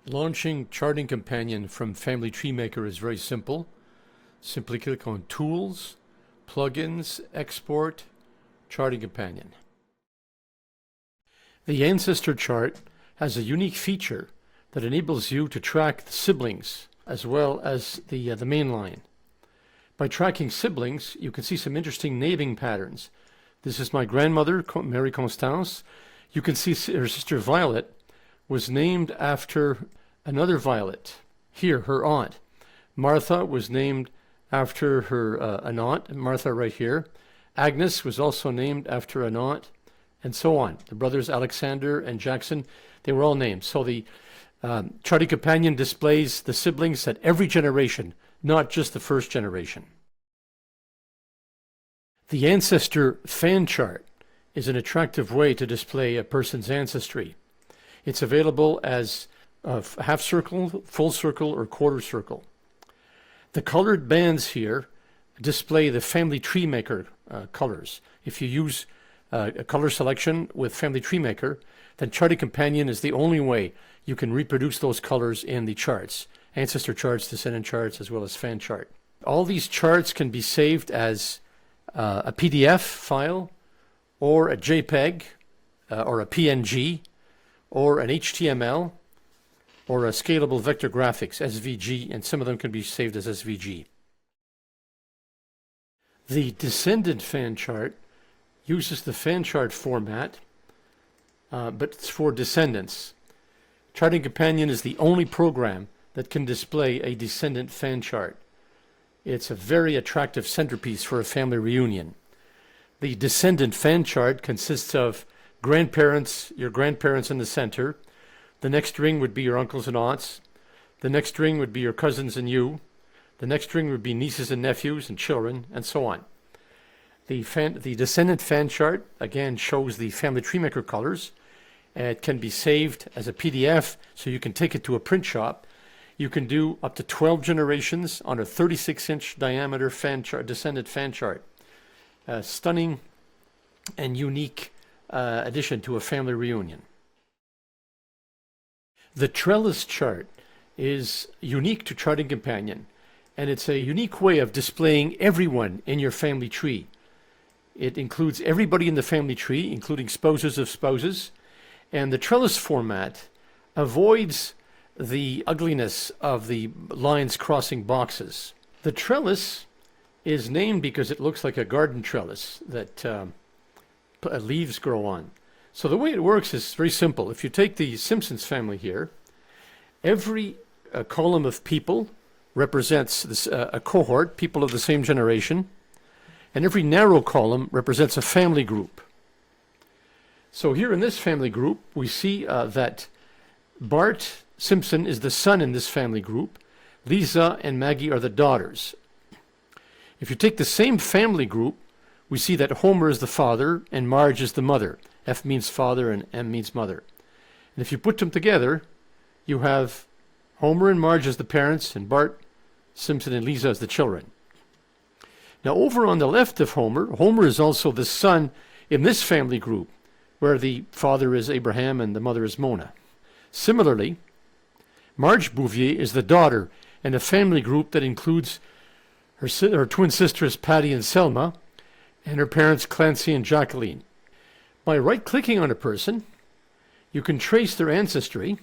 Launching Charting Companion from Family Tree Maker is very simple. Simply click on Tools, Plugins, Export, Charting Companion. The Ancestor Chart has a unique feature that enables you to track the siblings as well as the main line. By tracking siblings, you can see some interesting naming patterns. This is my grandmother, Mary Constance. You can see her sister Violet was named after another Violet. Here, her aunt. Martha was named after her an aunt, Martha right here. Agnes was also named after an aunt, and so on. The brothers Alexander and Jackson, they were all named. So the Charting Companion displays the siblings at every generation, not just the first generation. The Ancestor Fan Chart is an attractive way to display a person's ancestry. It's available as a half circle, full circle, or quarter circle. The colored bands here display the Family Tree Maker colors. If you use a color selection with Family Tree Maker, then Charting Companion is the only way you can reproduce those colors in the charts. Ancestor charts, Descendant charts, as well as Fan Chart. All these charts can be saved as a PDF file, or a JPEG, or a PNG, or an HTML, or a scalable vector graphics, SVG, and some of them can be saved as SVG. The Descendant Fan Chart uses the fan chart format, but it's for descendants. Charting Companion is the only program that can display a descendant fan chart. It's a very attractive centerpiece for a family reunion. The Descendant Fan Chart consists of grandparents, your grandparents in the center. The next ring would be your uncles and aunts. The next ring would be your cousins and you. The next ring would be nieces and nephews and children, and so on. The Descendant Fan Chart, again, shows the Family Tree Maker colors. It can be saved as a PDF, so you can take it to a print shop. You can do up to 12 generations on a 36-inch diameter fan chart, Descendant Fan Chart. A stunning and unique addition to a family reunion. The Trellis Chart is unique to Charting Companion, and it's a unique way of displaying everyone in your family tree. It includes everybody in the family tree, including spouses of spouses, and the trellis format avoids the ugliness of the lines crossing boxes. The trellis is named because it looks like a garden trellis that leaves grow on. So the way it works is very simple. If you take the Simpsons family here, every column of people represents this, a cohort, people of the same generation, and every narrow column represents a family group. So here in this family group, we see that Bart Simpson is the son in this family group. Lisa and Maggie are the daughters. If you take the same family group, we see that Homer is the father and Marge is the mother. F means father and M means mother. And if you put them together, you have Homer and Marge as the parents and Bart Simpson and Lisa as the children. Now over on the left of Homer, Homer is also the son in this family group, where the father is Abraham and the mother is Mona. Similarly, Marge Bouvier is the daughter in a family group that includes her twin sisters Patty and Selma, and her parents Clancy and Jacqueline. By right-clicking on a person, you can trace their ancestry,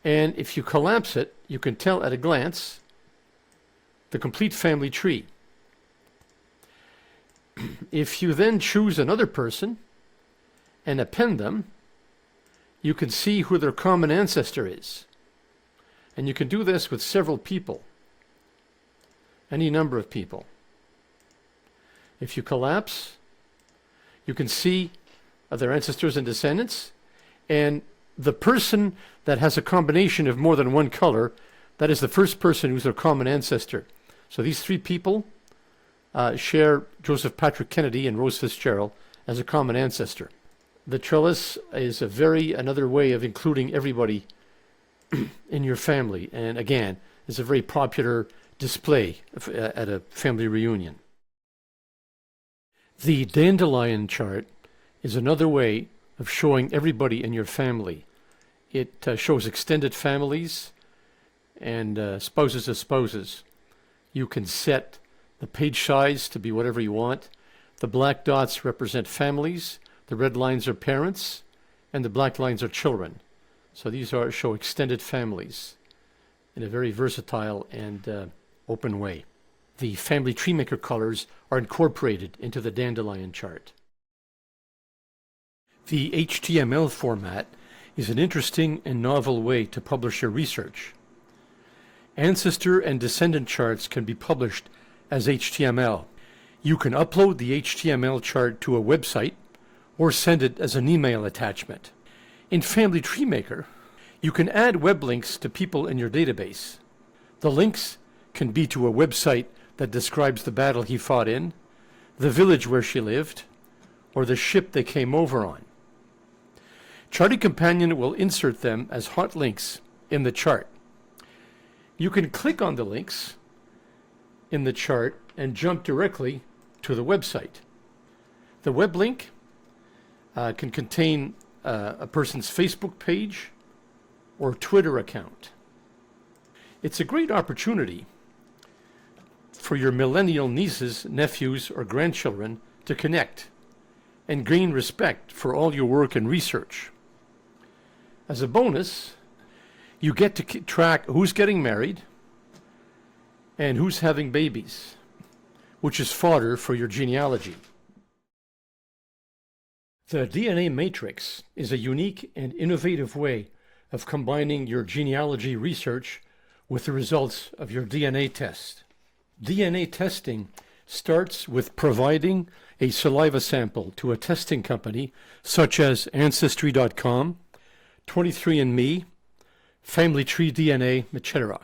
and if you collapse it, you can tell at a glance the complete family tree. If you then choose another person and append them, you can see who their common ancestor is. And you can do this with several people, any number of people. If you collapse, you can see their ancestors and descendants, and the person that has a combination of more than one color, that is the first person who's their common ancestor. So these three people share Joseph Patrick Kennedy and Rose Fitzgerald as a common ancestor. The trellis is another way of including everybody in your family, and again, it's a very popular display at a family reunion. The Dandelion chart is another way of showing everybody in your family It shows extended families and spouses of spouses. You can set the page size to be whatever you want. The black dots represent families, the red lines are parents, and the black lines are children. So these show extended families in a very versatile and open way. The family tree maker colors are incorporated into the dandelion chart. The HTML format is an interesting and novel way to publish your research. Ancestor and Descendant charts can be published as HTML. You can upload the HTML chart to a website or send it as an email attachment. In Family Tree Maker, you can add web links to people in your database. The links can be to a website that describes the battle he fought in, the village where she lived, or the ship they came over on. Charting Companion will insert them as hot links in the chart. You can click on the links in the chart and jump directly to the website. The web link can contain a person's Facebook page or Twitter account. It's a great opportunity for your millennial nieces, nephews, or grandchildren to connect and gain respect for all your work and research. As a bonus, you get to track who's getting married and who's having babies, which is fodder for your genealogy. The DNA matrix is a unique and innovative way of combining your genealogy research with the results of your DNA test. DNA testing starts with providing a saliva sample to a testing company such as Ancestry.com, 23andMe, Family Tree DNA, etc.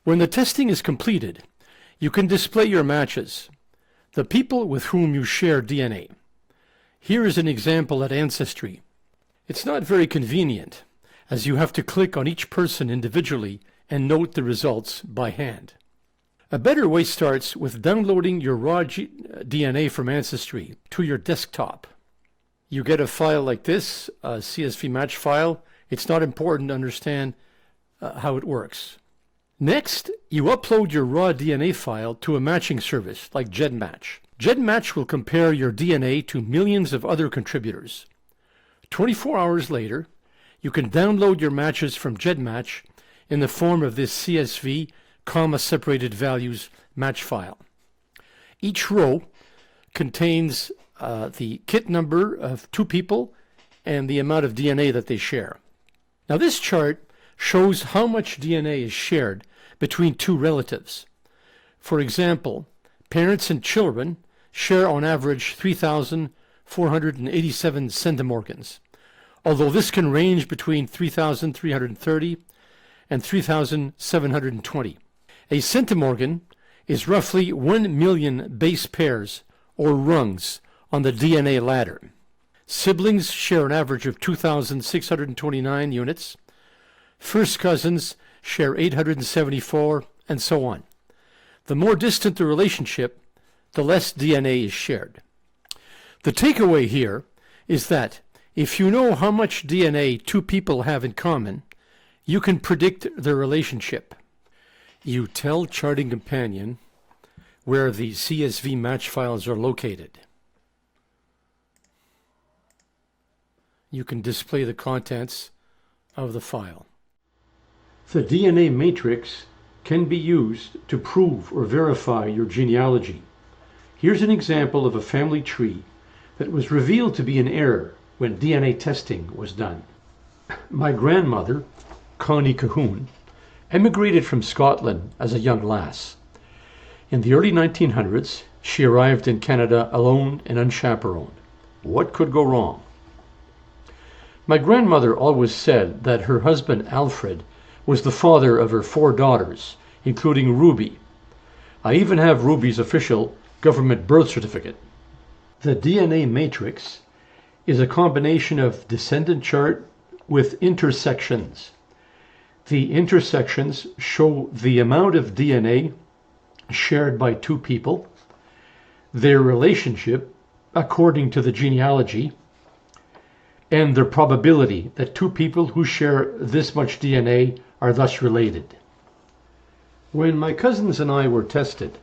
When the testing is completed, you can display your matches, the people with whom you share DNA. Here is an example at Ancestry. It's not very convenient, as you have to click on each person individually and note the results by hand. A better way starts with downloading your raw DNA from Ancestry to your desktop. You get a file like this, a CSV match file. It's not important to understand how it works. Next, you upload your raw DNA file to a matching service like GEDmatch. GEDmatch will compare your DNA to millions of other contributors. 24 hours later, you can download your matches from GEDmatch in the form of this CSV, comma-separated values match file. Each row contains the kit number of two people and the amount of DNA that they share. Now this chart shows how much DNA is shared between two relatives. For example, parents and children share on average 3,487 centimorgans, although this can range between 3,330 and 3,720. A centimorgan is roughly 1 million base pairs or rungs on the DNA ladder. Siblings share an average of 2,629 units. First cousins share 874, and so on. The more distant the relationship, the less DNA is shared. The takeaway here is that if you know how much DNA two people have in common, you can predict their relationship. You tell Charting Companion where the CSV match files are located. You can display the contents of the file. The DNA matrix can be used to prove or verify your genealogy. Here's an example of a family tree that was revealed to be an error when DNA testing was done. My grandmother, Connie Cahoon, emigrated from Scotland as a young lass. In the early 1900s, she arrived in Canada alone and unchaperoned. What could go wrong? My grandmother always said that her husband Alfred was the father of her 4 daughters, including Ruby. I even have Ruby's official government birth certificate. The DNA matrix is a combination of descendant chart with intersections. The intersections show the amount of DNA shared by two people, their relationship according to the genealogy, and their probability that two people who share this much DNA are thus related. When my cousins and I were tested,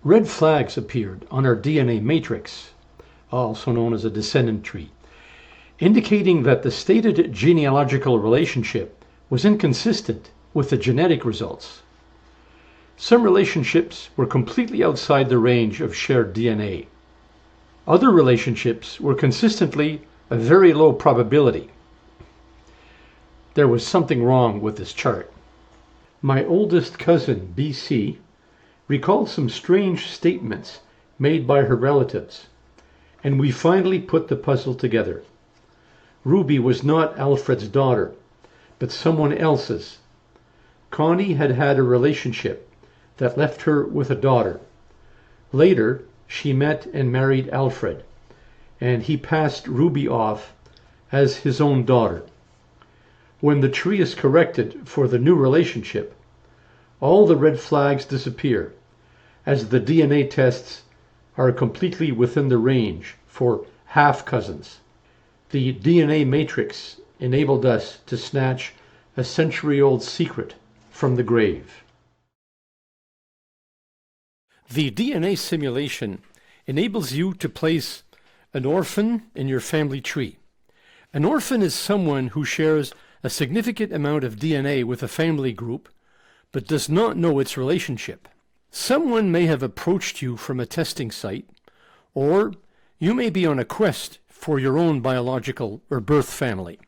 red flags appeared on our DNA matrix, also known as a descendant tree, indicating that the stated genealogical relationship was inconsistent with the genetic results. Some relationships were completely outside the range of shared DNA. Other relationships were consistently a very low probability. There was something wrong with this chart. My oldest cousin, BC, recalled some strange statements made by her relatives, and we finally put the puzzle together. Ruby was not Alfred's daughter, but someone else's. Connie had had a relationship that left her with a daughter. Later, she met and married Alfred, and he passed Ruby off as his own daughter. When the tree is corrected for the new relationship, all the red flags disappear, as the DNA tests are completely within the range for half-cousins. The DNA matrix enabled us to snatch a century-old secret from the grave. The DNA simulation enables you to place an orphan in your family tree. An orphan is someone who shares a significant amount of DNA with a family group, but does not know its relationship. Someone may have approached you from a testing site, or you may be on a quest for your own biological or birth family.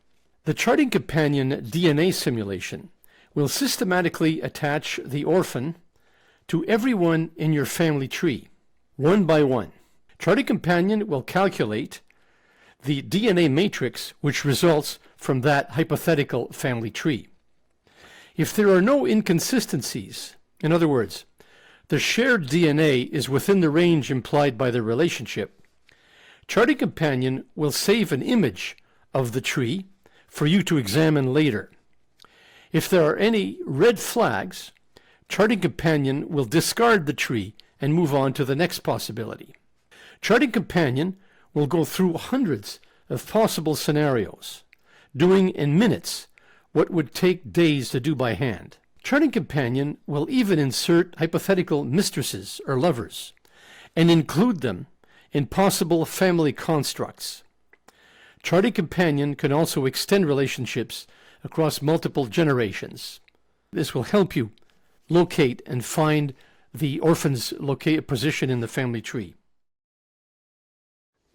The Charting Companion DNA simulation will systematically attach the orphan to everyone in your family tree, one by one. Charting Companion will calculate the DNA matrix which results from that hypothetical family tree. If there are no inconsistencies, in other words, the shared DNA is within the range implied by the relationship, Charting Companion will save an image of the tree for you to examine later. If there are any red flags, Charting Companion will discard the tree and move on to the next possibility. Charting Companion will go through hundreds of possible scenarios, doing in minutes what would take days to do by hand. Charting Companion will even insert hypothetical mistresses or lovers and include them in possible family constructs. Charting Companion can also extend relationships across multiple generations. This will help you locate and find the orphan's position in the family tree.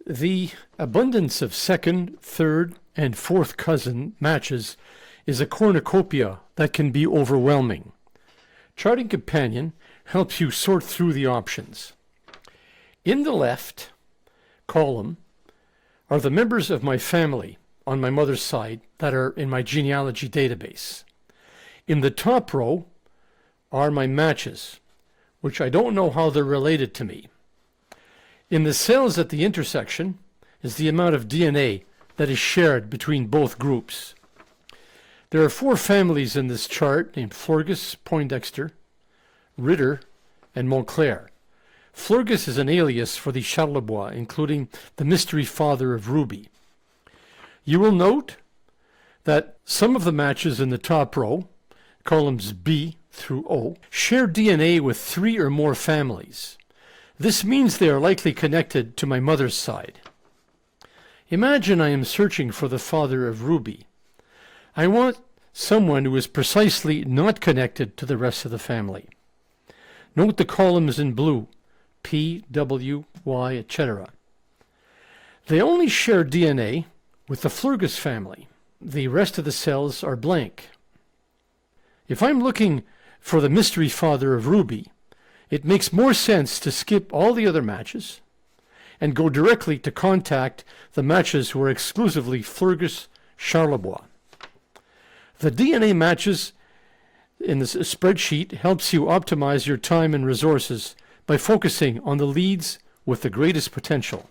The abundance of second, third, and fourth cousin matches is a cornucopia that can be overwhelming. Charting Companion helps you sort through the options. In the left column are the members of my family on my mother's side that are in my genealogy database. In the top row are my matches, which I don't know how they're related to me. In the cells at the intersection is the amount of DNA that is shared between both groups. There are 4 families in this chart named Florgus, Poindexter, Ritter, and Montclair. Florgus is an alias for the Charlebois, including the mystery father of Ruby. You will note that some of the matches in the top row, columns B through O, share DNA with 3 or more families. This means they are likely connected to my mother's side. Imagine I am searching for the father of Ruby. I want someone who is precisely not connected to the rest of the family. Note the columns in blue, P, W, Y, etc. They only share DNA with the Florgus family. The rest of the cells are blank. If I'm looking for the mystery father of Ruby, it makes more sense to skip all the other matches and go directly to contact the matches who are exclusively Florgus Charlebois. The DNA matches in this spreadsheet helps you optimize your time and resources by focusing on the leads with the greatest potential.